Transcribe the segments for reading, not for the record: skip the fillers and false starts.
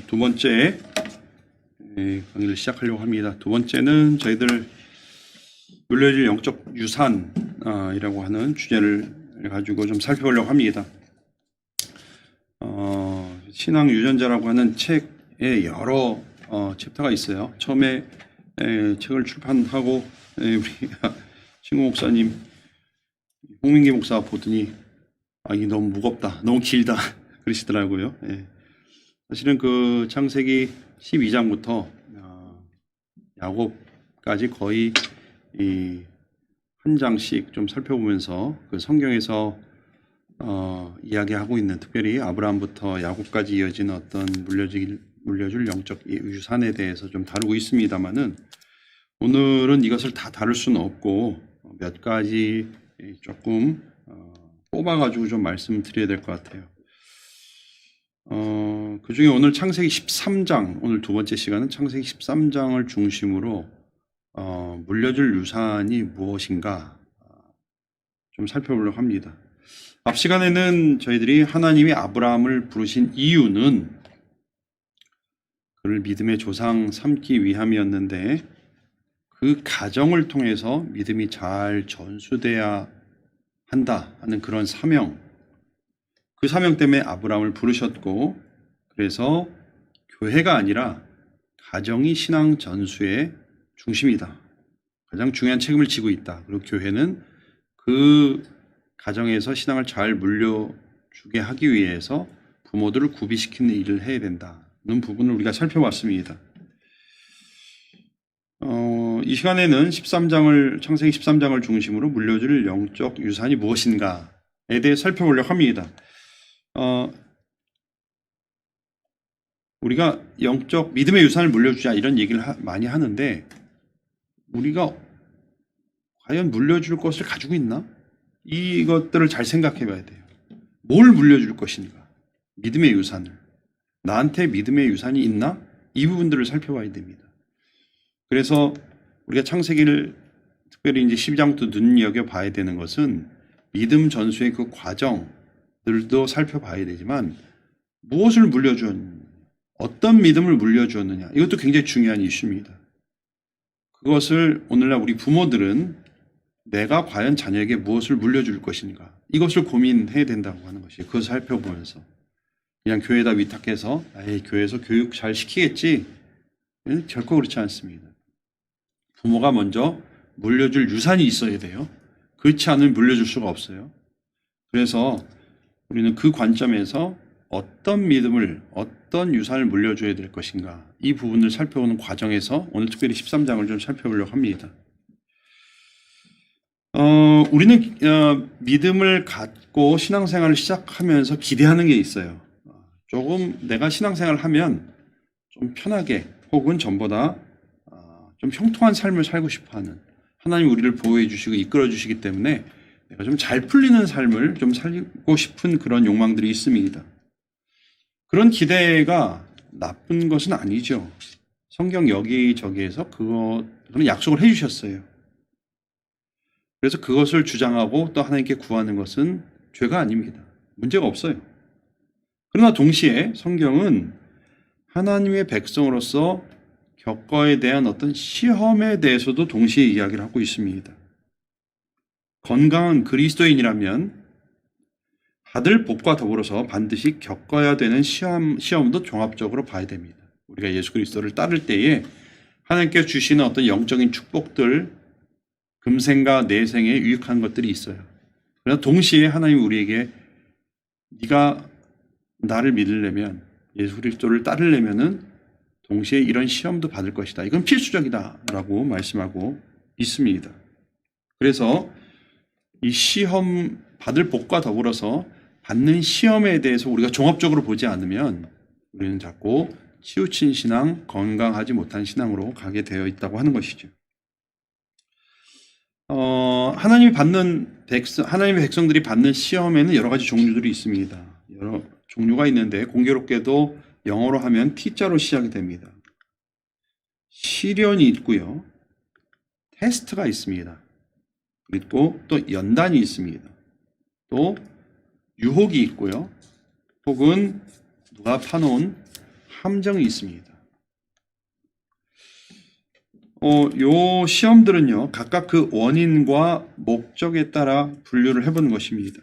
두 번째 강의를 시작하려고 합니다. 두 번째는 저희들 물려줄 영적 유산이라고 하는 주제를 가지고 좀 살펴보려고 합니다. 신앙 유전자라고 하는 책에 여러 챕터가 있어요. 처음에 책을 출판하고 우리 친구 목사님 홍민기 목사가 보더니 이게 너무 무겁다, 너무 길다 그러시더라고요. 사실은 그 창세기 12장부터 야곱까지 거의 한 장씩 좀 살펴보면서 그 성경에서 이야기하고 있는, 특별히 아브라함부터 야곱까지 이어지는 어떤 물려줄 영적 유산에 대해서 좀 다루고 있습니다만은, 오늘은 이것을 다 다룰 수는 없고 몇 가지 조금 뽑아가지고 좀 말씀드려야 될 것 같아요. 그 중에 오늘 창세기 13장, 오늘 두 번째 시간은 창세기 13장을 중심으로 물려줄 유산이 무엇인가 좀 살펴보려고 합니다. 앞 시간에는 저희들이 하나님이 아브라함을 부르신 이유는 그를 믿음의 조상 삼기 위함이었는데, 그 과정을 통해서 믿음이 잘 전수돼야 한다 하는 그런 사명, 그 사명 때문에 아브라함을 부르셨고, 그래서 교회가 아니라 가정이 신앙 전수의 중심이다, 가장 중요한 책임을 지고 있다. 그리고 교회는 그 가정에서 신앙을 잘 물려주게 하기 위해서 부모들을 구비시키는 일을 해야 된다는 부분을 우리가 살펴봤습니다. 이 시간에는 창세기 13장을 중심으로 물려줄 영적 유산이 무엇인가에 대해 살펴보려고 합니다. 우리가 영적 믿음의 유산을 물려주자 이런 얘기를 많이 하는데, 우리가 과연 물려줄 것을 가지고 있나? 이것들을 잘 생각해 봐야 돼요. 뭘 물려줄 것인가? 믿음의 유산을. 나한테 믿음의 유산이 있나? 이 부분들을 살펴봐야 됩니다. 그래서 우리가 창세기를 특별히 이제 12장부터 눈여겨 봐야 되는 것은 믿음 전수의 그 과정들도 살펴봐야 되지만, 무엇을 물려주었느냐, 어떤 믿음을 물려주었느냐, 이것도 굉장히 중요한 이슈입니다. 그것을 오늘날 우리 부모들은 내가 과연 자녀에게 무엇을 물려줄 것인가, 이것을 고민해야 된다고 하는 것이에요. 그것을 살펴보면서 그냥 교회에다 위탁해서 교회에서 교육 잘 시키겠지, 결코 그렇지 않습니다. 부모가 먼저 물려줄 유산이 있어야 돼요. 그렇지 않으면 물려줄 수가 없어요. 그래서 우리는 그 관점에서 어떤 믿음을, 어떤 유산을 물려줘야 될 것인가, 이 부분을 살펴보는 과정에서 오늘 특별히 13장을 좀 살펴보려고 합니다. 우리는 믿음을 갖고 신앙생활을 시작하면서 기대하는 게 있어요. 조금 내가 신앙생활을 하면 좀 편하게, 혹은 전보다 좀 형통한 삶을 살고 싶어하는, 하나님 우리를 보호해 주시고 이끌어 주시기 때문에 내가 좀 잘 풀리는 삶을 좀 살고 싶은 그런 욕망들이 있습니다. 그런 기대가 나쁜 것은 아니죠. 성경 여기저기에서 그거는 약속을 해 주셨어요. 그래서 그것을 주장하고 또 하나님께 구하는 것은 죄가 아닙니다. 문제가 없어요. 그러나 동시에 성경은 하나님의 백성으로서 겪어야 대한 어떤 시험에 대해서도 동시에 이야기를 하고 있습니다. 건강한 그리스도인이라면 받을 복과 더불어서 반드시 겪어야 되는 시험도 종합적으로 봐야 됩니다. 우리가 예수 그리스도를 따를 때에 하나님께 주시는 어떤 영적인 축복들, 금생과 내생에 유익한 것들이 있어요. 그러나 동시에 하나님 우리에게 네가 나를 믿으려면, 예수 그리스도를 따르려면은 동시에 이런 시험도 받을 것이다, 이건 필수적이다 라고 말씀하고 있습니다. 그래서 이 시험 받을 복과 더불어서 받는 시험에 대해서 우리가 종합적으로 보지 않으면 우리는 자꾸 치우친 신앙, 건강하지 못한 신앙으로 가게 되어 있다고 하는 것이죠. 하나님의 백성들이 받는 시험에는 여러 가지 종류들이 있습니다. 여러 종류가 있는데, 공교롭게도 영어로 하면 T자로 시작이 됩니다. 시련이 있고요, 테스트가 있습니다. 그리고 또 연단이 있습니다. 또 유혹이 있고요, 혹은 누가 파놓은 함정이 있습니다. 요 시험들은요, 각각 그 원인과 목적에 따라 분류를 해보는 것입니다.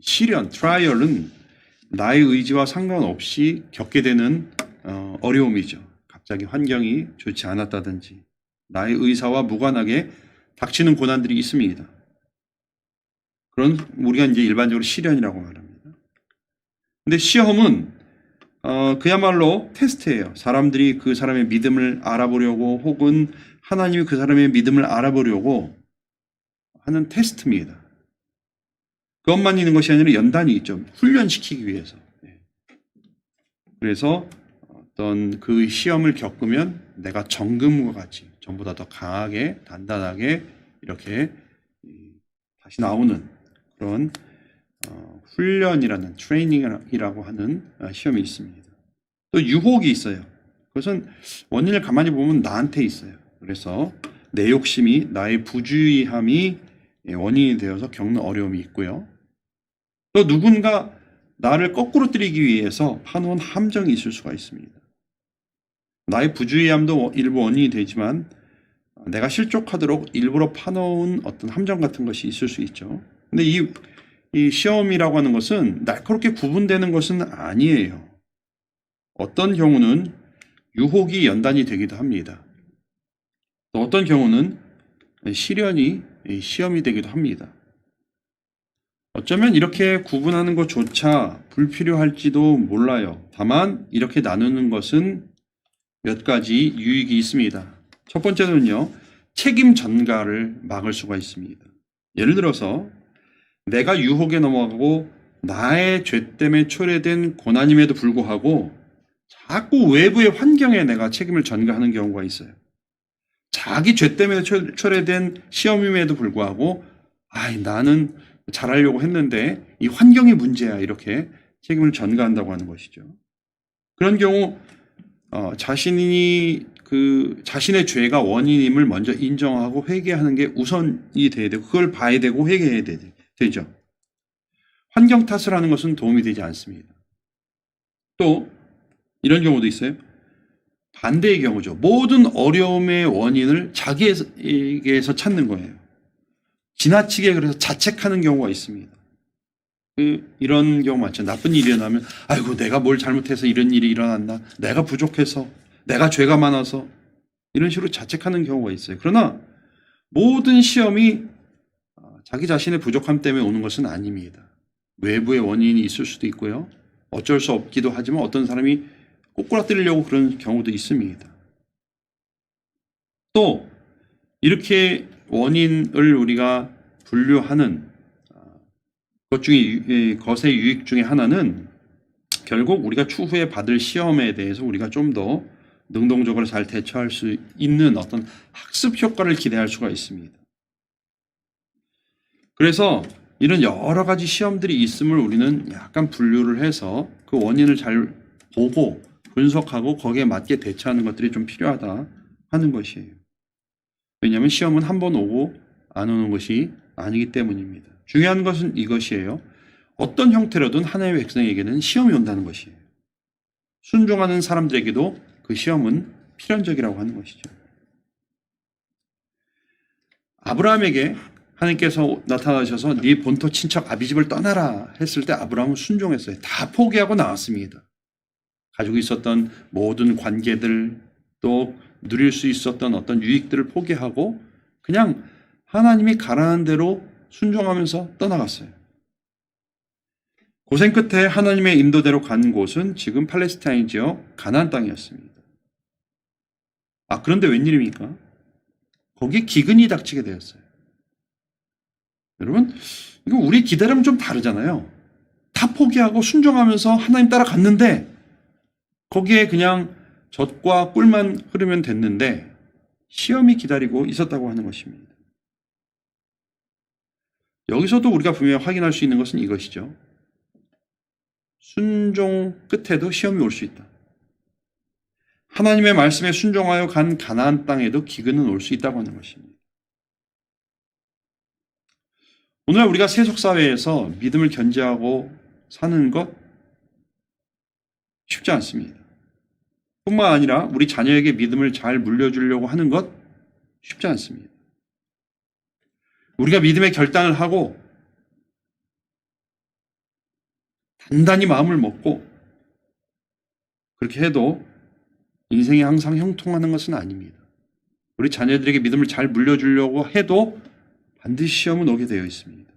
시련, 트라이얼은 나의 의지와 상관없이 겪게 되는 어려움이죠. 갑자기 환경이 좋지 않았다든지 나의 의사와 무관하게 닥치는 고난들이 있습니다. 그런 우리가 이제 일반적으로 시련이라고 말합니다. 근데 시험은 그야말로 테스트예요. 사람들이 그 사람의 믿음을 알아보려고 혹은 하나님이 그 사람의 믿음을 알아보려고 하는 테스트입니다. 그것만 있는 것이 아니라 연단이 있죠. 훈련시키기 위해서. 그래서 어떤 그 시험을 겪으면 내가 정금과 같이 전보다 더 강하게 단단하게 이렇게 다시 나오는 그런 훈련이라는 트레이닝이라고 하는 시험이 있습니다. 또 유혹이 있어요. 그것은 원인을 가만히 보면 나한테 있어요. 그래서 내 욕심이 나의 부주의함이 원인이 되어서 겪는 어려움이 있고요. 또 누군가 나를 거꾸로 때리기 위해서 파놓은 함정이 있을 수가 있습니다. 나의 부주의함도 일부 원인이 되지만 내가 실족하도록 일부러 파놓은 어떤 함정 같은 것이 있을 수 있죠. 근데 이 시험이라고 하는 것은 날카롭게 구분되는 것은 아니에요. 어떤 경우는 유혹이 연단이 되기도 합니다. 또 어떤 경우는 시련이 시험이 되기도 합니다. 어쩌면 이렇게 구분하는 것조차 불필요할지도 몰라요. 다만 이렇게 나누는 것은 몇 가지 유익이 있습니다. 첫 번째는요, 책임 전가를 막을 수가 있습니다. 예를 들어서 내가 유혹에 넘어가고 나의 죄 때문에 초래된 고난임에도 불구하고 자꾸 외부의 환경에 내가 책임을 전가하는 경우가 있어요. 자기 죄 때문에 초래된 시험임에도 불구하고 나는 잘하려고 했는데 이 환경이 문제야, 이렇게 책임을 전가한다고 하는 것이죠. 그런 경우 자신이 자신의 죄가 원인임을 먼저 인정하고 회개하는 게 우선이 돼야 되고 그걸 봐야 되고 회개해야 되죠. 환경 탓을 하는 것은 도움이 되지 않습니다. 또 이런 경우도 있어요. 반대의 경우죠. 모든 어려움의 원인을 자기에게서 찾는 거예요. 지나치게 그래서 자책하는 경우가 있습니다. 이런 경우 많죠. 나쁜 일이 일어나면 아이고 내가 뭘 잘못해서 이런 일이 일어났나, 내가 부족해서, 내가 죄가 많아서, 이런 식으로 자책하는 경우가 있어요. 그러나 모든 시험이 자기 자신의 부족함 때문에 오는 것은 아닙니다. 외부의 원인이 있을 수도 있고요. 어쩔 수 없기도 하지만 어떤 사람이 꼬꾸라뜨리려고 그런 경우도 있습니다. 또 이렇게 원인을 우리가 분류하는 것의 유익 중에 하나는 결국 우리가 추후에 받을 시험에 대해서 우리가 좀 더 능동적으로 잘 대처할 수 있는 어떤 학습 효과를 기대할 수가 있습니다. 그래서 이런 여러 가지 시험들이 있음을 우리는 약간 분류를 해서 그 원인을 잘 보고 분석하고 거기에 맞게 대처하는 것들이 좀 필요하다 하는 것이에요. 왜냐하면 시험은 한 번 오고 안 오는 것이 아니기 때문입니다. 중요한 것은 이것이에요. 어떤 형태로든 하나님의 백성에게는 시험이 온다는 것이에요. 순종하는 사람들에게도 그 시험은 필연적이라고 하는 것이죠. 아브라함에게 하나님께서 나타나셔서 네 본토 친척 아비집을 떠나라 했을 때 아브라함은 순종했어요. 다 포기하고 나왔습니다. 가지고 있었던 모든 관계들, 또 누릴 수 있었던 어떤 유익들을 포기하고 그냥 하나님이 가라는 대로 순종하면서 떠나갔어요. 고생 끝에 하나님의 인도대로 간 곳은 지금 팔레스타인 지역 가나안 땅이었습니다. 그런데 웬일입니까? 거기에 기근이 닥치게 되었어요. 여러분, 이거 우리 기대랑 좀 다르잖아요. 다 포기하고 순종하면서 하나님 따라 갔는데 거기에 그냥 젖과 꿀만 흐르면 됐는데 시험이 기다리고 있었다고 하는 것입니다. 여기서도 우리가 분명히 확인할 수 있는 것은 이것이죠. 순종 끝에도 시험이 올 수 있다. 하나님의 말씀에 순종하여 간 가나안 땅에도 기근은 올 수 있다고 하는 것입니다. 오늘 우리가 세속사회에서 믿음을 견지하고 사는 것 쉽지 않습니다. 뿐만 아니라 우리 자녀에게 믿음을 잘 물려주려고 하는 것 쉽지 않습니다. 우리가 믿음의 결단을 하고 단단히 마음을 먹고 그렇게 해도 인생이 항상 형통하는 것은 아닙니다. 우리 자녀들에게 믿음을 잘 물려주려고 해도 반드시 시험은 오게 되어 있습니다.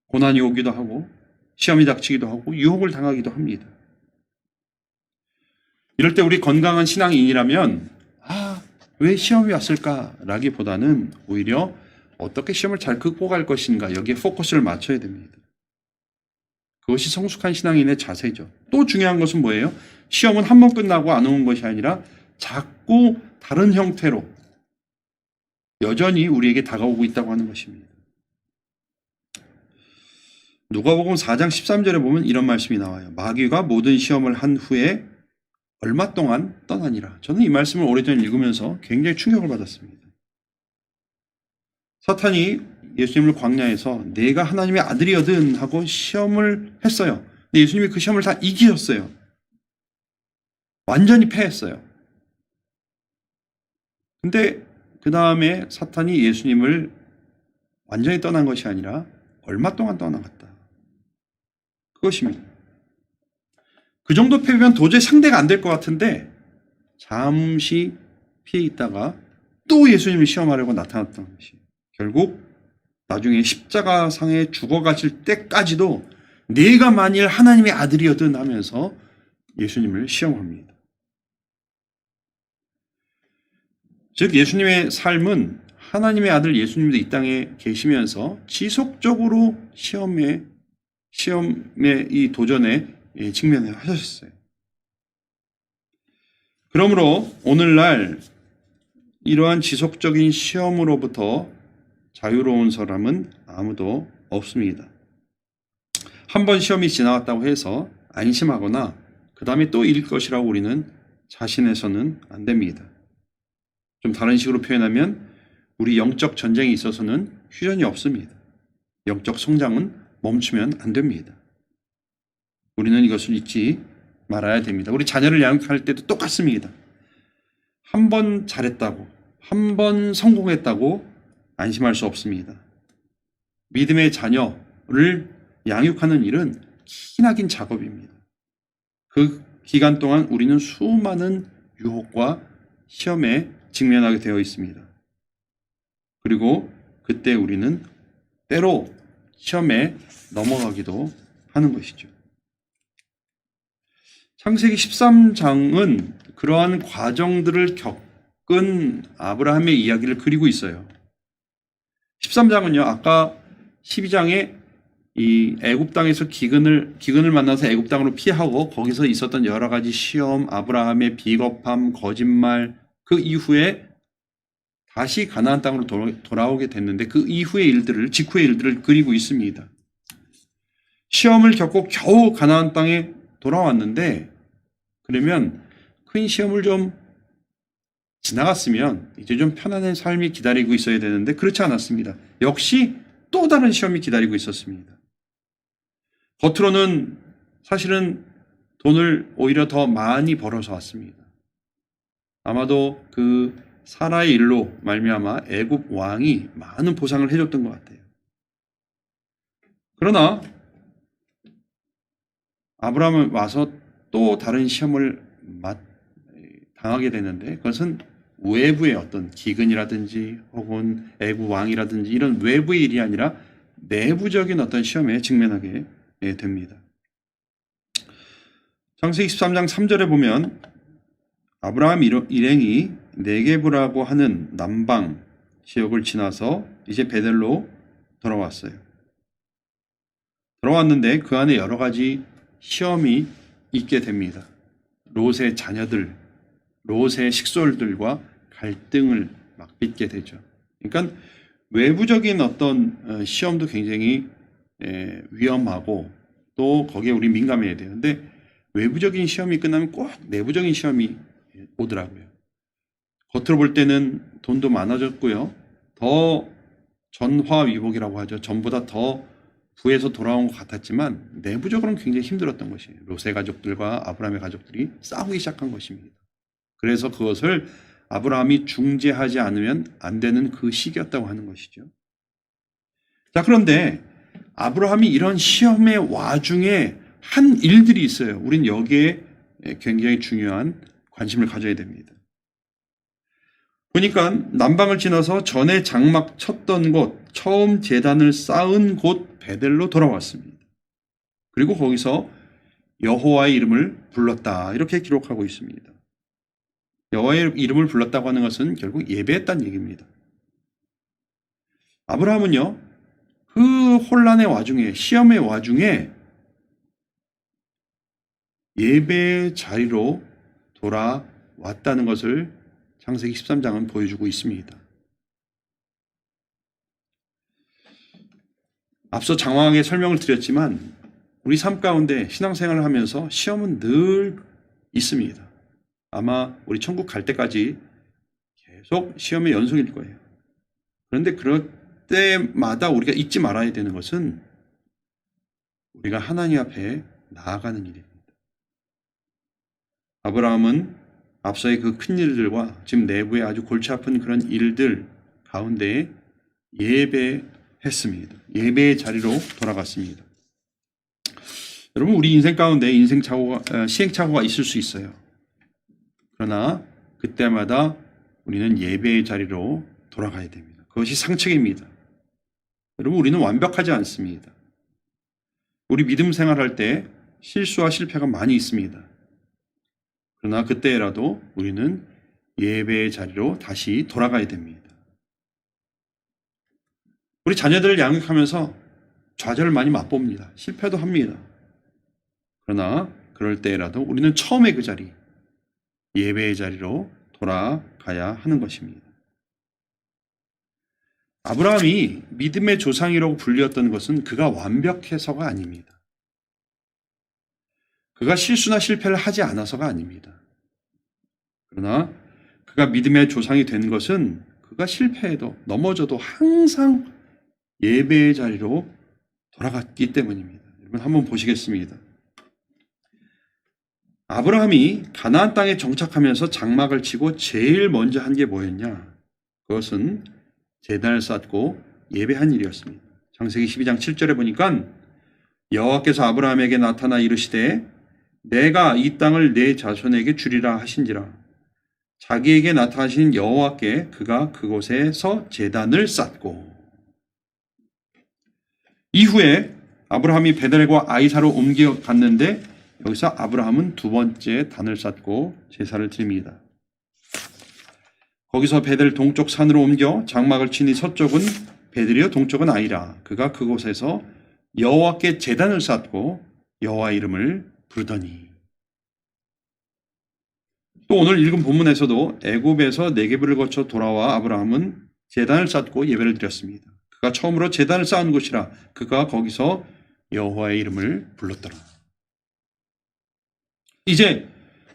고난이 오기도 하고 시험이 닥치기도 하고 유혹을 당하기도 합니다. 이럴 때 우리 건강한 신앙인이라면 왜 시험이 왔을까라기보다는 오히려 어떻게 시험을 잘 극복할 것인가 여기에 포커스를 맞춰야 됩니다. 그것이 성숙한 신앙인의 자세죠. 또 중요한 것은 뭐예요? 시험은 한 번 끝나고 안 오는 것이 아니라 자꾸 다른 형태로 여전히 우리에게 다가오고 있다고 하는 것입니다. 누가복음 4장 13절에 보면 이런 말씀이 나와요. 마귀가 모든 시험을 한 후에 얼마 동안 떠나니라. 저는 이 말씀을 오래전에 읽으면서 굉장히 충격을 받았습니다. 사탄이 예수님을 광야에서 내가 하나님의 아들이거든 하고 시험을 했어요. 근데 예수님이 그 시험을 다 이기셨어요. 완전히 패했어요. 근데 그 다음에 사탄이 예수님을 완전히 떠난 것이 아니라 얼마 동안 떠나갔다. 그것입니다. 그 정도 패배면 도저히 상대가 안 될 것 같은데 잠시 피해 있다가 또 예수님을 시험하려고 나타났던 것이 결국 나중에 십자가상에 죽어가실 때까지도 내가 만일 하나님의 아들이거든 하면서 예수님을 시험합니다. 즉 예수님의 삶은 하나님의 아들 예수님도 이 땅에 계시면서 지속적으로 시험의 이 도전에 직면하셨어요. 그러므로 오늘날 이러한 지속적인 시험으로부터 자유로운 사람은 아무도 없습니다. 한 번 시험이 지나갔다고 해서 안심하거나 그 다음에 또 일 것이라고 우리는 자신해서는 안 됩니다. 좀 다른 식으로 표현하면 우리 영적 전쟁에 있어서는 휴전이 없습니다. 영적 성장은 멈추면 안 됩니다. 우리는 이것을 잊지 말아야 됩니다. 우리 자녀를 양육할 때도 똑같습니다. 한 번 잘했다고, 한 번 성공했다고 안심할 수 없습니다. 믿음의 자녀를 양육하는 일은 기나긴 작업입니다. 그 기간 동안 우리는 수많은 유혹과 시험에 직면하게 되어 있습니다. 그리고 그때 우리는 때로 시험에 넘어가기도 하는 것이죠. 창세기 13장은 그러한 과정들을 겪은 아브라함의 이야기를 그리고 있어요. 13장은요, 아까 12장에 이 애굽 땅에서 기근을 만나서 애굽 땅으로 피하고 거기서 있었던 여러 가지 시험, 아브라함의 비겁함, 거짓말, 그 이후에 다시 가나안 땅으로 돌아오게 됐는데 그 이후의 일들을, 직후의 일들을 그리고 있습니다. 시험을 겪고 겨우 가나안 땅에 돌아왔는데 그러면 큰 시험을 좀 지나갔으면 이제 좀 편안한 삶이 기다리고 있어야 되는데 그렇지 않았습니다. 역시 또 다른 시험이 기다리고 있었습니다. 겉으로는 사실은 돈을 오히려 더 많이 벌어서 왔습니다. 아마도 그 사라의 일로 말미암아 애굽 왕이 많은 보상을 해줬던 것 같아요. 그러나 아브라함은 와서 또 다른 시험을 당하게 되는데 그것은 외부의 어떤 기근이라든지 혹은 애굽 왕이라든지 이런 외부의 일이 아니라 내부적인 어떤 시험에 직면하게 됩니다. 창세기 13장 3절에 보면 아브라함 일행이 네게브라고 하는 남방 지역을 지나서 이제 베델로 돌아왔어요. 돌아왔는데 그 안에 여러 가지 시험이 있게 됩니다. 롯의 자녀들, 롯의 식솔들과 갈등을 막 빚게 되죠. 그러니까 외부적인 어떤 시험도 굉장히 위험하고 또 거기에 우리 민감해야 돼요. 근데 외부적인 시험이 끝나면 꼭 내부적인 시험이 오더라고요. 겉으로 볼 때는 돈도 많아졌고요. 더 전화위복이라고 하죠. 전보다 더 부에서 돌아온 것 같았지만 내부적으로는 굉장히 힘들었던 것이에요. 롯의 가족들과 아브라함의 가족들이 싸우기 시작한 것입니다. 그래서 그것을 아브라함이 중재하지 않으면 안 되는 그 시기였다고 하는 것이죠. 자, 그런데 아브라함이 이런 시험의 와중에 한 일들이 있어요. 우린 여기에 굉장히 중요한 관심을 가져야 됩니다. 보니까 남방을 지나서 전에 장막 쳤던 곳, 처음 제단을 쌓은 곳 베델로 돌아왔습니다. 그리고 거기서 여호와의 이름을 불렀다, 이렇게 기록하고 있습니다. 여호와의 이름을 불렀다고 하는 것은 결국 예배했다는 얘기입니다. 아브라함은요, 그 혼란의 와중에, 시험의 와중에 예배의 자리로 돌아왔다는 것을 창세기 13장은 보여주고 있습니다. 앞서 장황하게 설명을 드렸지만 우리 삶 가운데 신앙생활을 하면서 시험은 늘 있습니다. 아마 우리 천국 갈 때까지 계속 시험의 연속일 거예요. 그런데 그럴 때마다 우리가 잊지 말아야 되는 것은 우리가 하나님 앞에 나아가는 일입니다. 아브라함은 앞서의 그 큰 일들과 지금 내부의 아주 골치 아픈 그런 일들 가운데 예배했습니다. 예배의 자리로 돌아갔습니다. 여러분, 우리 인생 가운데 시행착오가 있을 수 있어요. 그러나 그때마다 우리는 예배의 자리로 돌아가야 됩니다. 그것이 상책입니다. 여러분, 우리는 완벽하지 않습니다. 우리 믿음 생활할 때 실수와 실패가 많이 있습니다. 그러나 그때라도 우리는 예배의 자리로 다시 돌아가야 됩니다. 우리 자녀들을 양육하면서 좌절을 많이 맛봅니다. 실패도 합니다. 그러나 그럴 때라도 우리는 처음에 그 자리, 예배의 자리로 돌아가야 하는 것입니다. 아브라함이 믿음의 조상이라고 불렸던 것은 그가 완벽해서가 아닙니다. 그가 실수나 실패를 하지 않아서가 아닙니다. 그러나 그가 믿음의 조상이 된 것은 그가 실패해도 넘어져도 항상 예배의 자리로 돌아갔기 때문입니다. 여러분, 한번 보시겠습니다. 아브라함이 가나안 땅에 정착하면서 장막을 치고 제일 먼저 한 게 뭐였냐? 그것은 제단을 쌓고 예배한 일이었습니다. 창세기 12장 7절에 보니까 여호와께서 아브라함에게 나타나 이르시되 내가 이 땅을 내 자손에게 주리라 하신지라. 자기에게 나타나신 여호와께 그가 그곳에서 제단을 쌓고. 이후에 아브라함이 베델과 아이사로 옮겨갔는데 여기서 아브라함은 두 번째 단을 쌓고 제사를 드립니다. 거기서 베델 동쪽 산으로 옮겨 장막을 치니 서쪽은 베델이요 동쪽은 아이라. 그가 그곳에서 여호와께 제단을 쌓고 여호와 이름을 부르더니. 또 오늘 읽은 본문에서도 애굽에서 네게브를 거쳐 돌아와 아브라함은 제단을 쌓고 예배를 드렸습니다. 그가 처음으로 제단을 쌓은 곳이라 그가 거기서 여호와의 이름을 불렀더라. 이제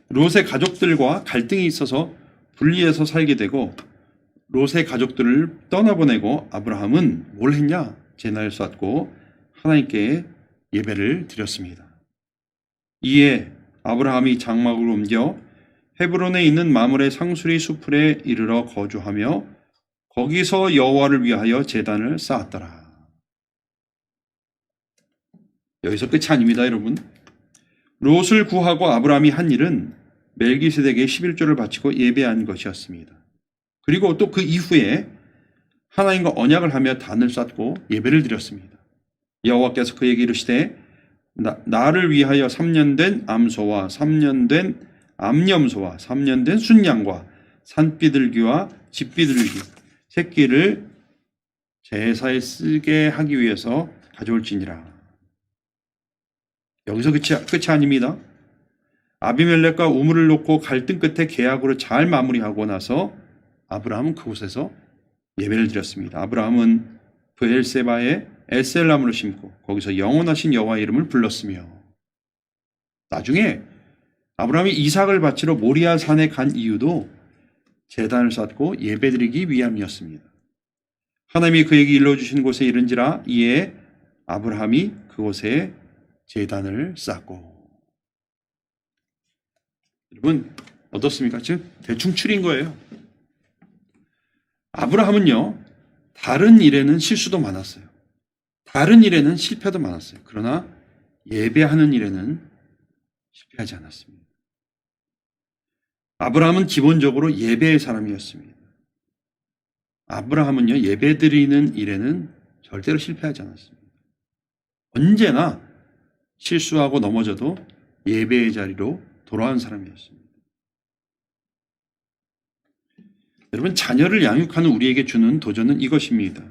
롯의 가족들과 갈등이 있어서 분리해서 살게 되고 롯의 가족들을 떠나보내고 아브라함은 뭘 했냐? 제단을 쌓고 하나님께 예배를 드렸습니다. 이에 아브라함이 장막을 옮겨 헤브론에 있는 마므레 상수리 수풀에 이르러 거주하며 거기서 여호와를 위하여 제단을 쌓았더라. 여기서 끝이 아닙니다, 여러분. 롯을 구하고 아브라함이 한 일은 멜기세덱에게 11조를 바치고 예배한 것이었습니다. 그리고 또 그 이후에 하나님과 언약을 하며 단을 쌓고 예배를 드렸습니다. 여호와께서 그에게 이르시되 나를 위하여 3년 된 암소와 3년 된 암염소와 3년 된 순양과 산비둘기와 집비둘기 새끼를 제사에 쓰게 하기 위해서 가져올지니라. 여기서 끝이 아닙니다. 아비멜렉과 우물을 놓고 갈등 끝에 계약으로 잘 마무리하고 나서 아브라함은 그곳에서 예배를 드렸습니다. 아브라함은 브엘세바에 에셀나무를 심고 거기서 영원하신 여호와의 이름을 불렀으며 나중에 아브라함이 이삭을 바치러 모리아 산에 간 이유도 제단을 쌓고 예배드리기 위함이었습니다. 하나님이 그에게 일러주신 곳에 이른지라. 이에 아브라함이 그곳에 제단을 쌓고. 여러분 어떻습니까? 지금 대충 추린 거예요. 아브라함은요, 다른 일에는 실수도 많았어요. 다른 일에는 실패도 많았어요. 그러나 예배하는 일에는 실패하지 않았습니다. 아브라함은 기본적으로 예배의 사람이었습니다. 아브라함은요, 예배 드리는 일에는 절대로 실패하지 않았습니다. 언제나 실수하고 넘어져도 예배의 자리로 돌아온 사람이었습니다. 여러분, 자녀를 양육하는 우리에게 주는 도전은 이것입니다.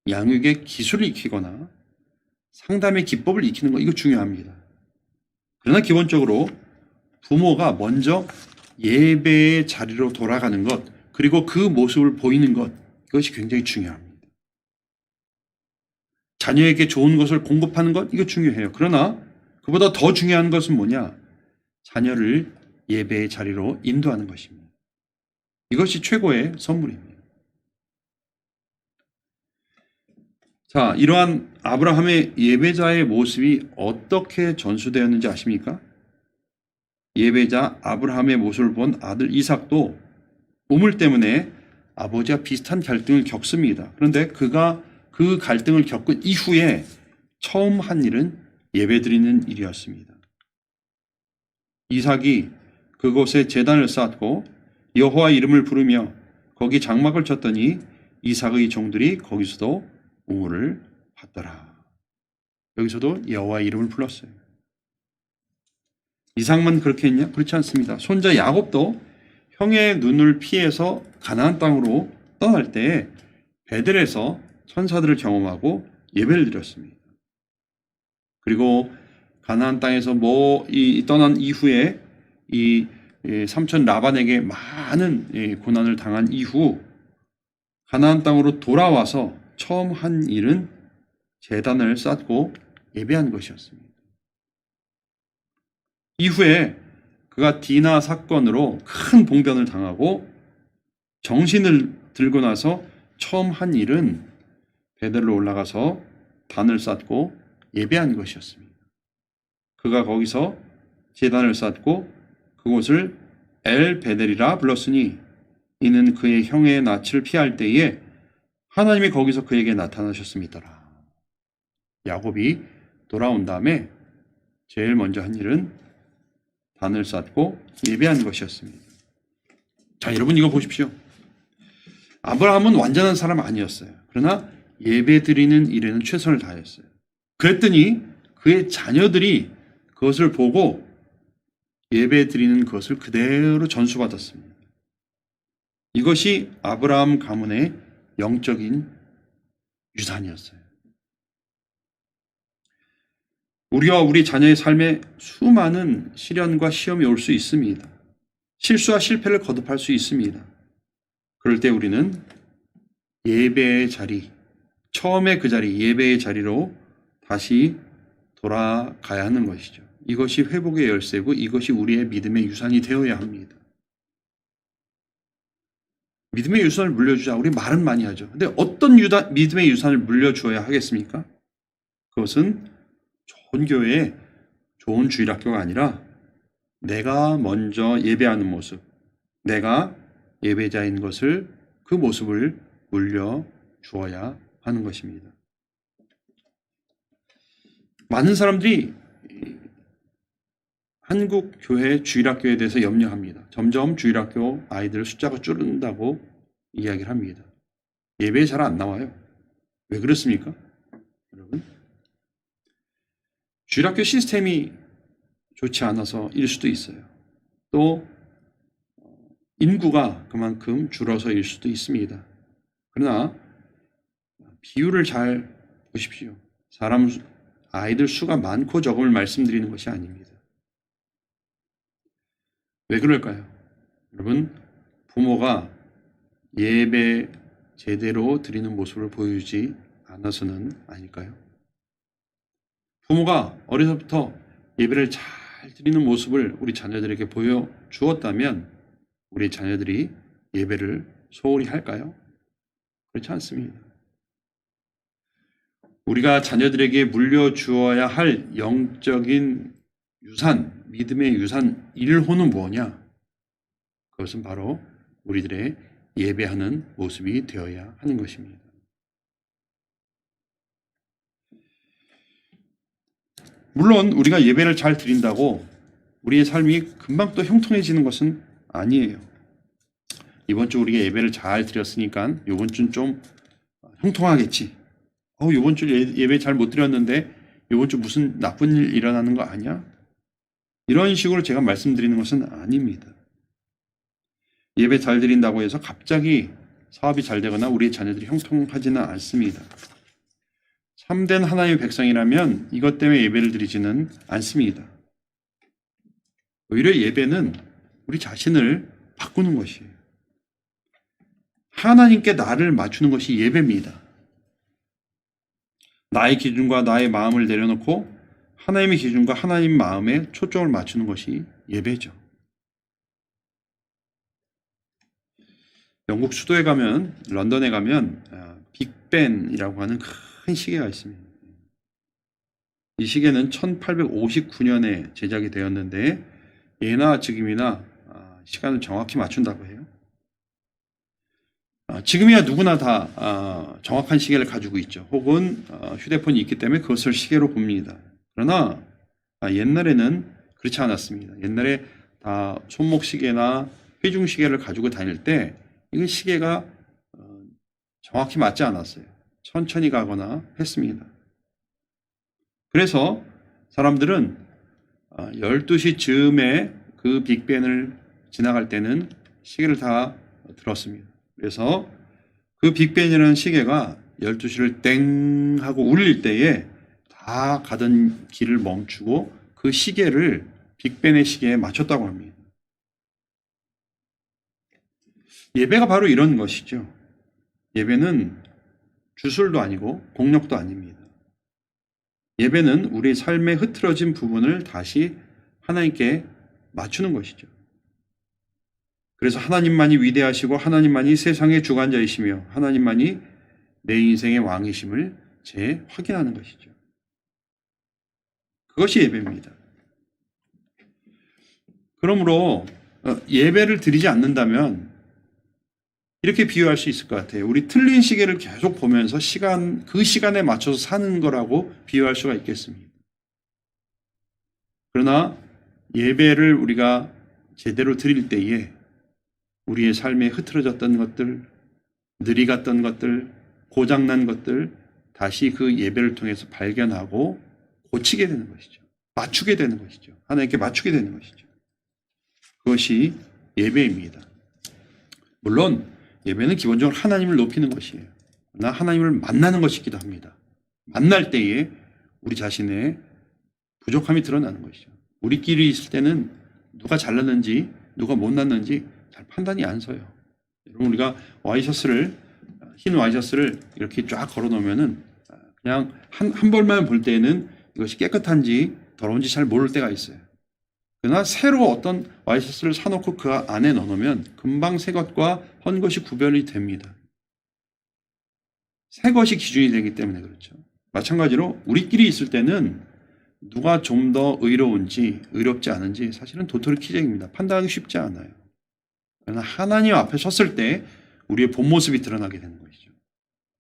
양육의 기술을 익히거나 상담의 기법을 익히는 거, 이거 중요합니다. 그러나 기본적으로 부모가 먼저 예배의 자리로 돌아가는 것, 그리고 그 모습을 보이는 것, 이것이 굉장히 중요합니다. 자녀에게 좋은 것을 공급하는 것, 이거 중요해요. 그러나 그보다 더 중요한 것은 뭐냐? 자녀를 예배의 자리로 인도하는 것입니다. 이것이 최고의 선물입니다. 자, 이러한 아브라함의 예배자의 모습이 어떻게 전수되었는지 아십니까? 예배자 아브라함의 모습을 본 아들 이삭도 우물 때문에 아버지와 비슷한 갈등을 겪습니다. 그런데 그가 그 갈등을 겪은 이후에 처음 한 일은 예배드리는 일이었습니다. 이삭이 그곳에 제단을 쌓았고 여호와 이름을 부르며 거기 장막을 쳤더니 이삭의 종들이 거기서도 우물을 받더라. 여기서도 여호와 이름을 불렀어요. 이삭만 그렇게 했냐? 그렇지 않습니다. 손자 야곱도 형의 눈을 피해서 가나안 땅으로 떠날 때 베델에서 천사들을 경험하고 예배를 드렸습니다. 그리고 가나안 땅에서 떠난 이후에 이 삼촌 라반에게 많은 고난을 당한 이후 가나안 땅으로 돌아와서 처음 한 일은 제단을 쌓고 예배한 것이었습니다. 이후에 그가 디나 사건으로 큰 봉변을 당하고 정신을 들고 나서 처음 한 일은 베델로 올라가서 단을 쌓고 예배한 것이었습니다. 그가 거기서 제단을 쌓고 그곳을 엘 베델이라 불렀으니 이는 그의 형의 낯을 피할 때에 하나님이 거기서 그에게 나타나셨음이더라. 야곱이 돌아온 다음에 제일 먼저 한 일은 단을 쌓고 예배한 것이었습니다. 자, 여러분 이거 보십시오. 아브라함은 완전한 사람 아니었어요. 그러나 예배 드리는 일에는 최선을 다했어요. 그랬더니 그의 자녀들이 그것을 보고 예배 드리는 것을 그대로 전수받았습니다. 이것이 아브라함 가문의 영적인 유산이었어요. 우리와 우리 자녀의 삶에 수많은 시련과 시험이 올 수 있습니다. 실수와 실패를 거듭할 수 있습니다. 그럴 때 우리는 예배의 자리, 처음에 그 자리, 예배의 자리로 다시 돌아가야 하는 것이죠. 이것이 회복의 열쇠고 이것이 우리의 믿음의 유산이 되어야 합니다. 믿음의 유산을 물려주자. 우리 말은 많이 하죠. 근데 어떤 믿음의 유산을 물려주어야 하겠습니까? 그것은 좋은 교회에 좋은 주일학교가 아니라 내가 먼저 예배하는 모습, 내가 예배자인 것을, 그 모습을 물려주어야 하는 것입니다. 많은 사람들이 한국 교회 주일학교에 대해서 염려합니다. 점점 주일학교 아이들 숫자가 줄는다고 이야기를 합니다. 예배에 잘 안 나와요. 왜 그렇습니까? 여러분, 주일학교 시스템이 좋지 않아서일 수도 있어요. 또 인구가 그만큼 줄어서일 수도 있습니다. 그러나 비율을 잘 보십시오. 아이들 수가 많고 적음을 말씀드리는 것이 아닙니다. 왜 그럴까요? 여러분, 부모가 예배 제대로 드리는 모습을 보여주지 않아서는 아닐까요? 부모가 어려서부터 예배를 잘 드리는 모습을 우리 자녀들에게 보여주었다면 우리 자녀들이 예배를 소홀히 할까요? 그렇지 않습니다. 우리가 자녀들에게 물려주어야 할 영적인 유산, 믿음의 유산 1호는 뭐냐? 그것은 바로 우리들의 예배하는 모습이 되어야 하는 것입니다. 물론 우리가 예배를 잘 드린다고 우리의 삶이 금방 또 형통해지는 것은 아니에요. 이번 주 우리가 예배를 잘 드렸으니까 이번 주는 좀 형통하겠지. 이번 주 예배 잘 못 드렸는데 이번 주 무슨 나쁜 일 일어나는 거 아니야? 이런 식으로 제가 말씀드리는 것은 아닙니다. 예배 잘 드린다고 해서 갑자기 사업이 잘 되거나 우리의 자녀들이 형통하지는 않습니다. 참된 하나님의 백성이라면 이것 때문에 예배를 드리지는 않습니다. 오히려 예배는 우리 자신을 바꾸는 것이에요. 하나님께 나를 맞추는 것이 예배입니다. 나의 기준과 나의 마음을 내려놓고 하나님의 기준과 하나님 마음에 초점을 맞추는 것이 예배죠. 영국 수도에 가면, 런던에 가면 빅벤이라고 하는 큰 시계가 있습니다. 이 시계는 1859년에 제작이 되었는데 예나 지금이나 시간을 정확히 맞춘다고 해요. 지금이야 누구나 다 정확한 시계를 가지고 있죠. 혹은 휴대폰이 있기 때문에 그것을 시계로 봅니다. 그러나 옛날에는 그렇지 않았습니다. 옛날에 다 손목시계나 회중시계를 가지고 다닐 때 이 시계가 정확히 맞지 않았어요. 천천히 가거나 했습니다. 그래서 사람들은 12시 즈음에 그 빅벤을 지나갈 때는 시계를 다 들었습니다. 그래서 그 빅벤이라는 시계가 12시를 땡 하고 울릴 때에 다 가던 길을 멈추고 그 시계를 빅벤의 시계에 맞췄다고 합니다. 예배가 바로 이런 것이죠. 예배는 주술도 아니고 공력도 아닙니다. 예배는 우리의 삶의 흐트러진 부분을 다시 하나님께 맞추는 것이죠. 그래서 하나님만이 위대하시고 하나님만이 세상의 주관자이시며 하나님만이 내 인생의 왕이심을 재확인하는 것이죠. 그것이 예배입니다. 그러므로 예배를 드리지 않는다면 이렇게 비유할 수 있을 것 같아요. 우리 틀린 시계를 계속 보면서 그 시간에 맞춰서 사는 거라고 비유할 수가 있겠습니다. 그러나 예배를 우리가 제대로 드릴 때에 우리의 삶에 흐트러졌던 것들, 느리갔던 것들, 고장난 것들 다시 그 예배를 통해서 발견하고 고치게 되는 것이죠. 맞추게 되는 것이죠. 하나님께 맞추게 되는 것이죠. 그것이 예배입니다. 물론 예배는 기본적으로 하나님을 높이는 것이에요. 그러나 하나님을 만나는 것이기도 합니다. 만날 때에 우리 자신의 부족함이 드러나는 것이죠. 우리끼리 있을 때는 누가 잘났는지 누가 못났는지 잘 판단이 안 서요. 여러분 우리가 흰 와이셔츠를 이렇게 쫙 걸어 놓으면은 그냥 한 벌만 볼 때에는 이것이 깨끗한지 더러운지 잘 모를 때가 있어요. 그러나 새로 어떤 와이셔츠를 사놓고 그 안에 넣어놓으면 금방 새 것과 헌 것이 구별이 됩니다. 새 것이 기준이 되기 때문에 그렇죠. 마찬가지로 우리끼리 있을 때는 누가 좀 더 의로운지 의롭지 않은지 사실은 도토리 키재기입니다. 판단하기 쉽지 않아요. 그러나 하나님 앞에 섰을 때 우리의 본 모습이 드러나게 되는 것이죠.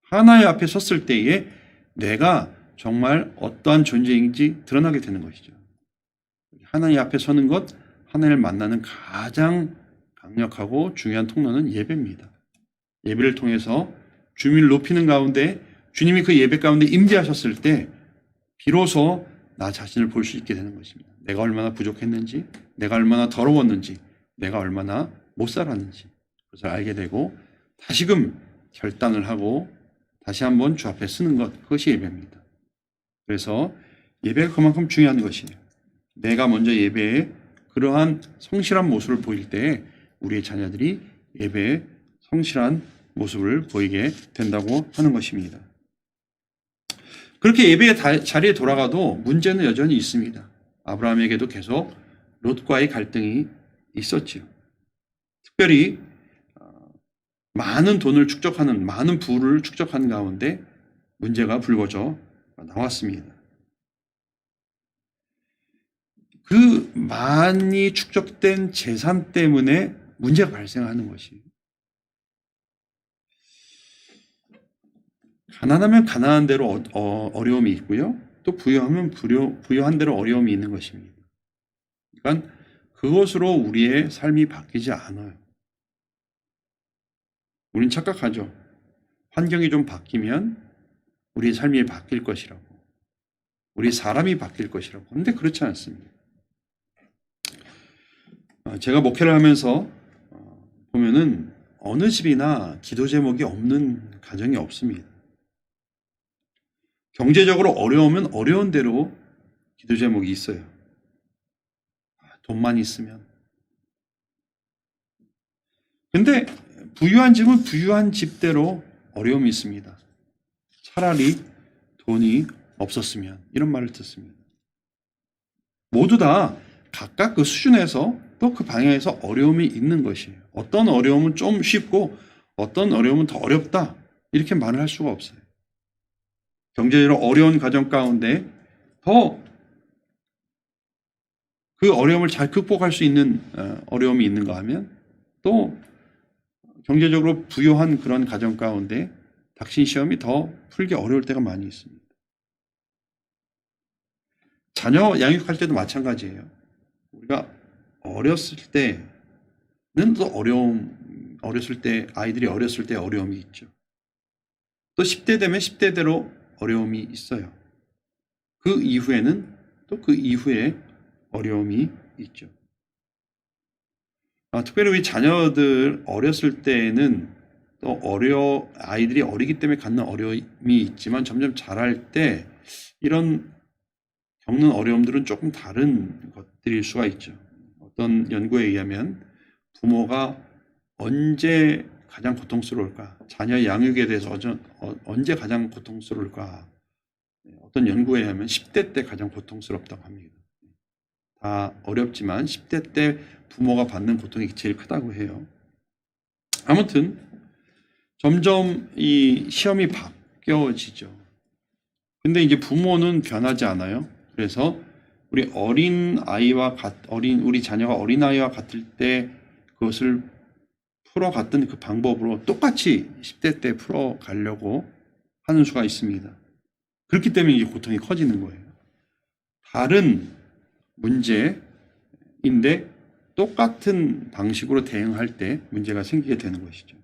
하나님 앞에 섰을 때에 내가 정말 어떠한 존재인지 드러나게 되는 것이죠. 하나님 앞에 서는 것, 하나님을 만나는 가장 강력하고 중요한 통로는 예배입니다. 예배를 통해서 주님을 높이는 가운데 주님이 그 예배 가운데 임재하셨을 때 비로소 나 자신을 볼 수 있게 되는 것입니다. 내가 얼마나 부족했는지, 내가 얼마나 더러웠는지, 내가 얼마나 못 살았는지 그것을 알게 되고 다시금 결단을 하고 다시 한번 주 앞에 서는 것, 그것이 예배입니다. 그래서 예배가 그만큼 중요한 것이에요. 내가 먼저 예배에 그러한 성실한 모습을 보일 때 우리의 자녀들이 예배에 성실한 모습을 보이게 된다고 하는 것입니다. 그렇게 예배의 자리에 돌아가도 문제는 여전히 있습니다. 아브라함에게도 계속 롯과의 갈등이 있었지요. 특별히 많은 돈을 축적하는, 많은 부를 축적하는 가운데 문제가 불거져 나왔습니다. 그 많이 축적된 재산 때문에 문제가 발생하는 것이에요. 가난하면 가난한 대로 어려움이 있고요. 또 부유하면 부유한 대로 어려움이 있는 것입니다. 그러니까 그것으로 우리의 삶이 바뀌지 않아요. 우린 착각하죠. 환경이 좀 바뀌면 우리 삶이 바뀔 것이라고. 우리 사람이 바뀔 것이라고. 그런데 그렇지 않습니다. 제가 목회를 하면서 보면은 어느 집이나 기도 제목이 없는 가정이 없습니다. 경제적으로 어려우면 어려운 대로 기도 제목이 있어요. 돈만 있으면. 근데 부유한 집은 부유한 집대로 어려움이 있습니다. 차라리 돈이 없었으면, 이런 말을 듣습니다. 모두 다 각각 그 수준에서 또 그 방향에서 어려움이 있는 것이에요. 어떤 어려움은 좀 쉽고 어떤 어려움은 더 어렵다, 이렇게 말을 할 수가 없어요. 경제적으로 어려운 가정 가운데 더 그 어려움을 잘 극복할 수 있는 어려움이 있는가 하면, 또 경제적으로 부유한 그런 가정 가운데 닥친 시험이 더 풀기 어려울 때가 많이 있습니다. 자녀 양육할 때도 마찬가지예요. 우리가 어렸을 때는 또 어렸을 때, 아이들이 어렸을 때 어려움이 있죠. 또 10대 되면 10대대로 어려움이 있어요. 그 이후에는 또 그 이후에 어려움이 있죠. 특별히 우리 자녀들 어렸을 때는 또 아이들이 어리기 때문에 갖는 어려움이 있지만 점점 자랄 때 이런 겪는 어려움들은 조금 다른 것들일 수가 있죠. 어떤 연구에 의하면 부모가 언제 가장 고통스러울까? 자녀 양육에 대해서 언제 가장 고통스러울까? 어떤 연구에 의하면 10대 때 가장 고통스럽다고 합니다. 다 어렵지만 10대 때 부모가 받는 고통이 제일 크다고 해요. 아무튼 점점 이 시험이 바뀌어지죠. 근데 이제 부모는 변하지 않아요. 그래서 우리 우리 자녀가 어린아이와 같을 때 그것을 풀어갔던 그 방법으로 똑같이 10대 때 풀어가려고 하는 수가 있습니다. 그렇기 때문에 이제 고통이 커지는 거예요. 다른 문제인데 똑같은 방식으로 대응할 때 문제가 생기게 되는 것이죠.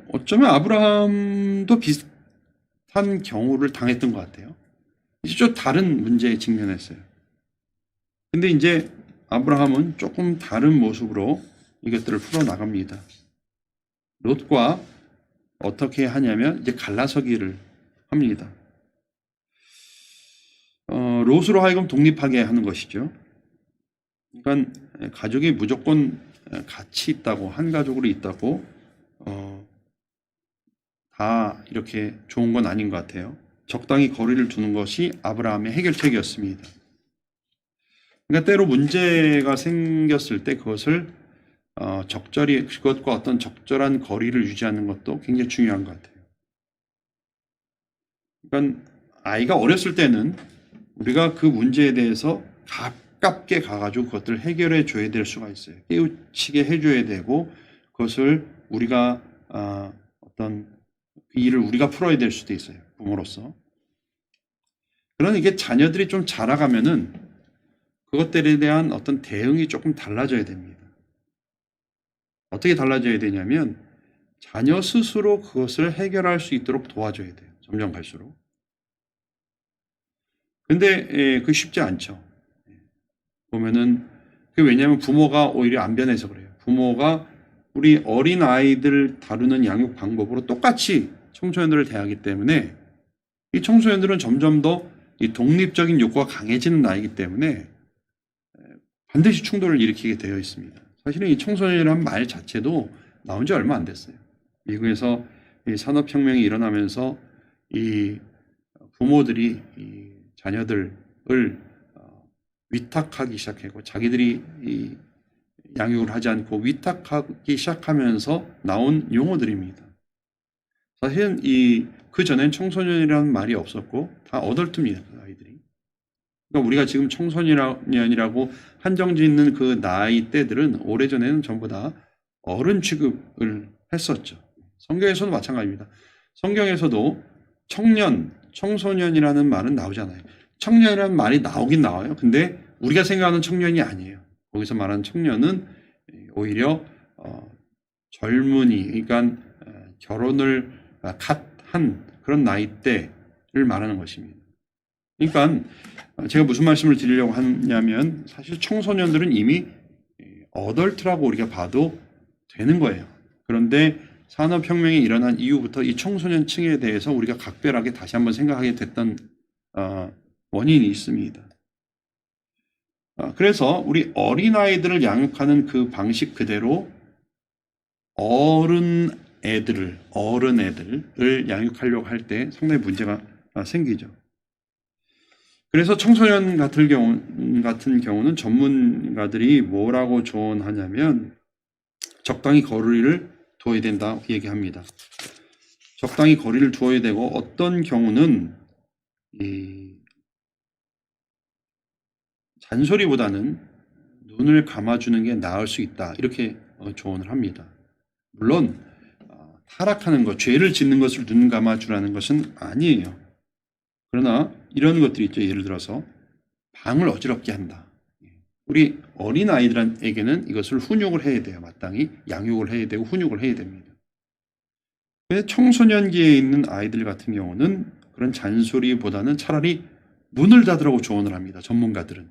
어쩌면 아브라함도 비슷한 경우를 당했던 것 같아요. 이제 좀 다른 문제에 직면했어요. 근데 이제 아브라함은 조금 다른 모습으로 이것들을 풀어나갑니다. 롯과 어떻게 하냐면 이제 갈라서기를 합니다. 롯으로 하여금 독립하게 하는 것이죠. 그러니까 가족이 무조건 같이 있다고, 한 가족으로 있다고 다 이렇게 좋은 건 아닌 것 같아요. 적당히 거리를 두는 것이 아브라함의 해결책이었습니다. 그러니까 때로 문제가 생겼을 때 그것을 적절히, 그것과 어떤 적절한 거리를 유지하는 것도 굉장히 중요한 것 같아요. 그러니까 아이가 어렸을 때는 우리가 그 문제에 대해서 가깝게 가가지고 그것들을 해결해 줘야 될 수가 있어요. 깨우치게 해줘야 되고 그것을 우리가 어떤 그 일을 우리가 풀어야 될 수도 있어요. 부모로서. 그러나 이게 자녀들이 좀 자라가면은 그것들에 대한 어떤 대응이 조금 달라져야 됩니다. 어떻게 달라져야 되냐면 자녀 스스로 그것을 해결할 수 있도록 도와줘야 돼요. 점점 갈수록. 근데 그게 쉽지 않죠. 보면은 왜냐하면 부모가 오히려 안 변해서 그래요. 부모가 우리 어린 아이들 다루는 양육 방법으로 똑같이 청소년들을 대하기 때문에 이 청소년들은 점점 더 이 독립적인 욕구가 강해지는 나이기 때문에 반드시 충돌을 일으키게 되어 있습니다. 사실은 이 청소년이라는 말 자체도 나온 지 얼마 안 됐어요. 미국에서 이 산업혁명이 일어나면서 이 부모들이 이 자녀들을 위탁하기 시작하고 자기들이 이 양육을 하지 않고 위탁하기 시작하면서 나온 용어들입니다. 사실은 그 전엔 청소년이라는 말이 없었고 다 어덜트입니다. 아이들이. 그러니까 우리가 지금 청소년이라고 한정 짓는 그 나이 대들은 오래전에는 전부 다 어른 취급을 했었죠. 성경에서도 마찬가지입니다. 성경에서도 청년, 청소년이라는 말은 나오잖아요. 청년이라는 말이 나오긴 나와요. 근데 우리가 생각하는 청년이 아니에요. 거기서 말하는 청년은 오히려 젊은이, 그러니까 결혼을 갓 한 그런 나이대를 말하는 것입니다. 그러니까 제가 무슨 말씀을 드리려고 하냐면 사실 청소년들은 이미 어덜트라고 우리가 봐도 되는 거예요. 그런데 산업혁명이 일어난 이후부터 이 청소년층에 대해서 우리가 각별하게 다시 한번 생각하게 됐던 원인이 있습니다. 그래서 우리 어린아이들을 양육하는 그 방식 그대로 어른애들을 양육하려고 할 때 상당히 문제가 생기죠. 그래서 청소년 같은 경우는 전문가들이 뭐라고 조언하냐면 적당히 거리를 두어야 된다 얘기합니다. 적당히 거리를 두어야 되고 어떤 경우는 잔소리보다는 눈을 감아주는 게 나을 수 있다 이렇게 조언을 합니다. 물론 타락하는 것, 죄를 짓는 것을 눈 감아주라는 것은 아니에요. 그러나 이런 것들이 있죠. 예를 들어서 방을 어지럽게 한다. 우리 어린 아이들에게는 이것을 훈육을 해야 돼요. 마땅히 양육을 해야 되고 훈육을 해야 됩니다. 청소년기에 있는 아이들 같은 경우는 그런 잔소리보다는 차라리 문을 닫으라고 조언을 합니다. 전문가들은.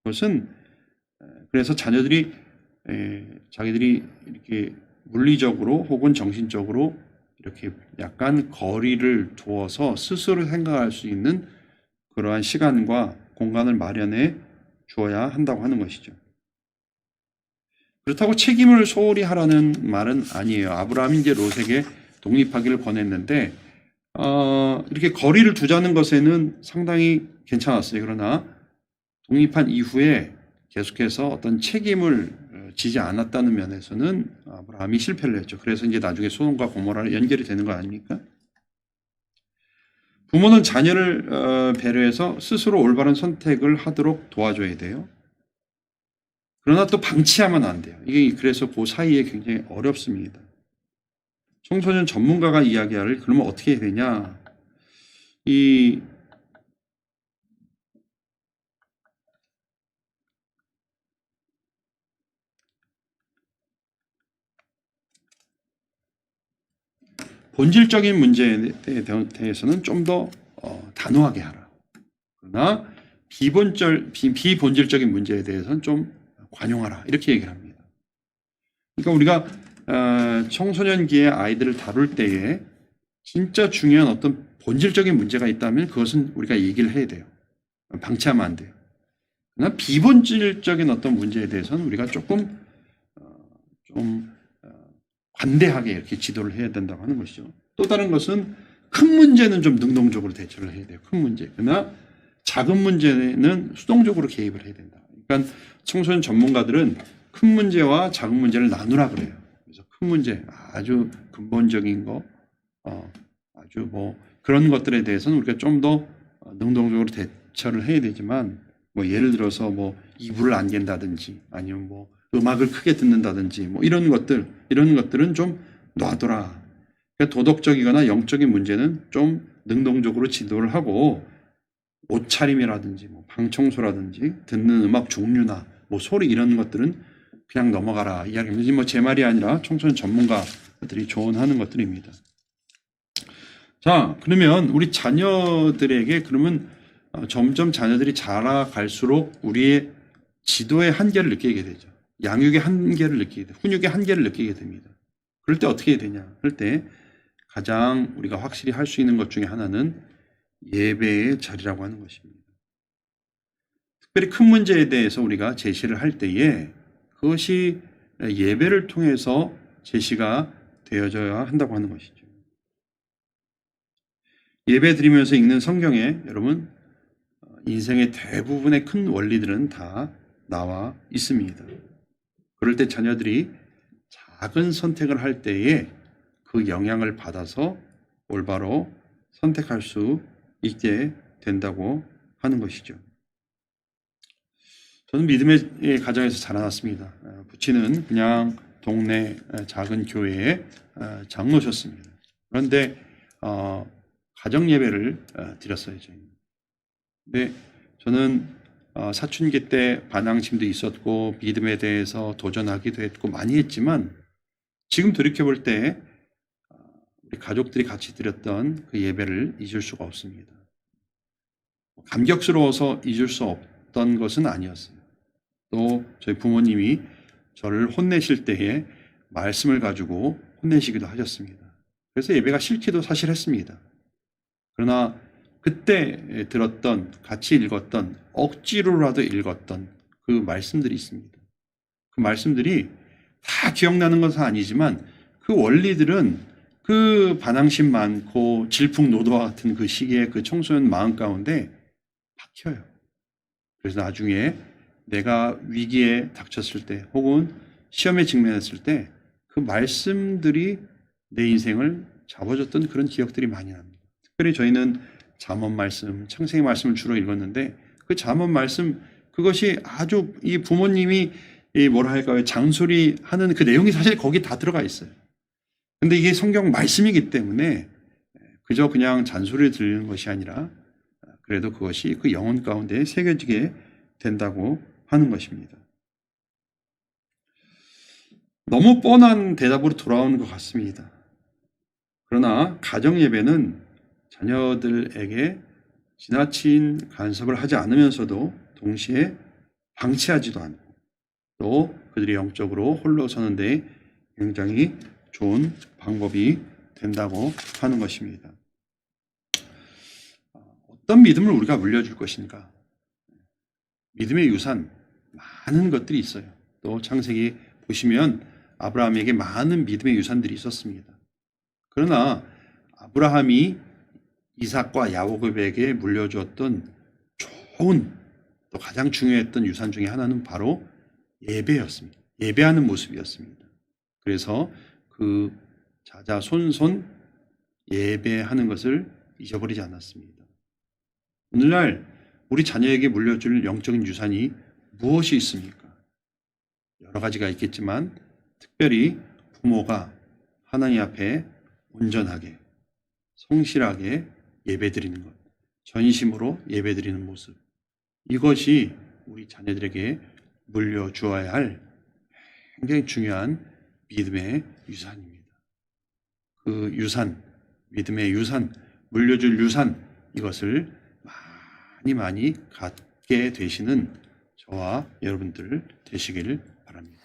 그것은 그래서 자녀들이 자기들이 이렇게 물리적으로 혹은 정신적으로 이렇게 약간 거리를 두어서 스스로 생각할 수 있는 그러한 시간과 공간을 마련해 주어야 한다고 하는 것이죠. 그렇다고 책임을 소홀히 하라는 말은 아니에요. 아브라함이 이제 롯에게 독립하기를 권했는데 이렇게 거리를 두자는 것에는 상당히 괜찮았어요. 그러나 독립한 이후에 계속해서 어떤 책임을 지지 않았다는 면에서는 아브라함이 실패를 했죠. 그래서 이제 나중에 소돔과 고모라로 연결이 되는 거 아닙니까? 부모는 자녀를 배려해서 스스로 올바른 선택을 하도록 도와줘야 돼요. 그러나 또 방치하면 안 돼요. 이게 그래서 그 사이에 굉장히 어렵습니다. 청소년 전문가가 이야기하를 그러면 어떻게 해야 되냐? 본질적인 문제에 대해서는 좀 더 단호하게 하라. 그러나 비본질적인 문제에 대해서는 좀 관용하라. 이렇게 얘기를 합니다. 그러니까 우리가 청소년기의 아이들을 다룰 때에 진짜 중요한 어떤 본질적인 문제가 있다면 그것은 우리가 얘기를 해야 돼요. 방치하면 안 돼요. 그러나 비본질적인 어떤 문제에 대해서는 우리가 조금 관대하게 이렇게 지도를 해야 된다고 하는 것이죠. 또 다른 것은 큰 문제는 좀 능동적으로 대처를 해야 돼요. 큰 문제. 그러나 작은 문제는 수동적으로 개입을 해야 된다. 그러니까 청소년 전문가들은 큰 문제와 작은 문제를 나누라 그래요. 그래서 큰 문제, 아주 근본적인 거, 아주 그런 것들에 대해서는 우리가 좀 더 능동적으로 대처를 해야 되지만 예를 들어서 이불을 안 갠다든지 아니면 음악을 크게 듣는다든지 이런 것들은 좀 놔둬라. 그러니까 도덕적이거나 영적인 문제는 좀 능동적으로 지도를 하고 옷차림이라든지 방 청소라든지 듣는 음악 종류나 소리 이런 것들은 그냥 넘어가라 이야기입니다. 제 말이 아니라 청소년 전문가들이 조언하는 것들입니다. 자, 그러면 우리 자녀들에게 그러면 점점 자녀들이 자라갈수록 우리의 지도의 한계를 느끼게 되죠. 양육의 한계를 느끼게 돼요. 훈육의 한계를 느끼게 됩니다. 그럴 때 어떻게 해야 되냐? 그럴 때 가장 우리가 확실히 할 수 있는 것 중에 하나는 예배의 자리라고 하는 것입니다. 특별히 큰 문제에 대해서 우리가 제시를 할 때에 그것이 예배를 통해서 제시가 되어져야 한다고 하는 것이죠. 예배 드리면서 읽는 성경에 여러분 인생의 대부분의 큰 원리들은 다 나와 있습니다. 그럴 때 자녀들이 작은 선택을 할 때에 그 그 영향을 받아서 올바로 선택할 수 있게 된다고 하는 것이죠. 저는 믿음의 가정에서 자라났습니다. 부친은 그냥 동네 작은 교회의 장로셨습니다. 그런데 가정 예배를 드렸어요. 저희는. 근데 저는 사춘기 때 반항심도 있었고 믿음에 대해서 도전하기도 했고 많이 했지만 지금 돌이켜볼 때 우리 가족들이 같이 드렸던 그 예배를 잊을 수가 없습니다. 감격스러워서 잊을 수 없던 것은 아니었어요. 또 저희 부모님이 저를 혼내실 때에 말씀을 가지고 혼내시기도 하셨습니다. 그래서 예배가 싫기도 사실 했습니다. 그러나 그때 들었던, 같이 읽었던, 억지로라도 읽었던 그 말씀들이 있습니다. 그 말씀들이 다 기억나는 것은 아니지만 그 원리들은 그 반항심 많고 질풍노도와 같은 그 시기의 그 청소년 마음 가운데 박혀요. 그래서 나중에 내가 위기에 닥쳤을 때 혹은 시험에 직면했을 때 그 말씀들이 내 인생을 잡아줬던 그런 기억들이 많이 납니다. 특별히 저희는 잠언 말씀, 창세기 말씀을 주로 읽었는데 그 잠언 말씀 그것이 아주 이 부모님이 뭐라 할까요? 장소리 하는 그 내용이 사실 거기 다 들어가 있어요. 근데 이게 성경 말씀이기 때문에 그저 그냥 잔소리를 들리는 것이 아니라 그래도 그것이 그 영혼 가운데 새겨지게 된다고 하는 것입니다. 너무 뻔한 대답으로 돌아오는 것 같습니다. 그러나 가정 예배는 자녀들에게 지나친 간섭을 하지 않으면서도 동시에 방치하지도 않고 또 그들이 영적으로 홀로 서는 데 굉장히 좋은 방법이 된다고 하는 것입니다. 어떤 믿음을 우리가 물려줄 것인가? 믿음의 유산 많은 것들이 있어요. 또 창세기 보시면 아브라함에게 많은 믿음의 유산들이 있었습니다. 그러나 아브라함이 이삭과 야곱에게 물려주었던 좋은 또 가장 중요했던 유산 중에 하나는 바로 예배였습니다. 예배하는 모습이었습니다. 그래서 그 자자손손 예배하는 것을 잊어버리지 않았습니다. 오늘날 우리 자녀에게 물려줄 영적인 유산이 무엇이 있습니까? 여러 가지가 있겠지만 특별히 부모가 하나님 앞에 온전하게 성실하게 예배드리는 것, 전심으로 예배드리는 모습, 이것이 우리 자녀들에게 물려주어야 할 굉장히 중요한 믿음의 유산입니다. 그 유산, 믿음의 유산, 물려줄 유산, 이것을 많이 갖게 되시는 저와 여러분들 되시길 바랍니다.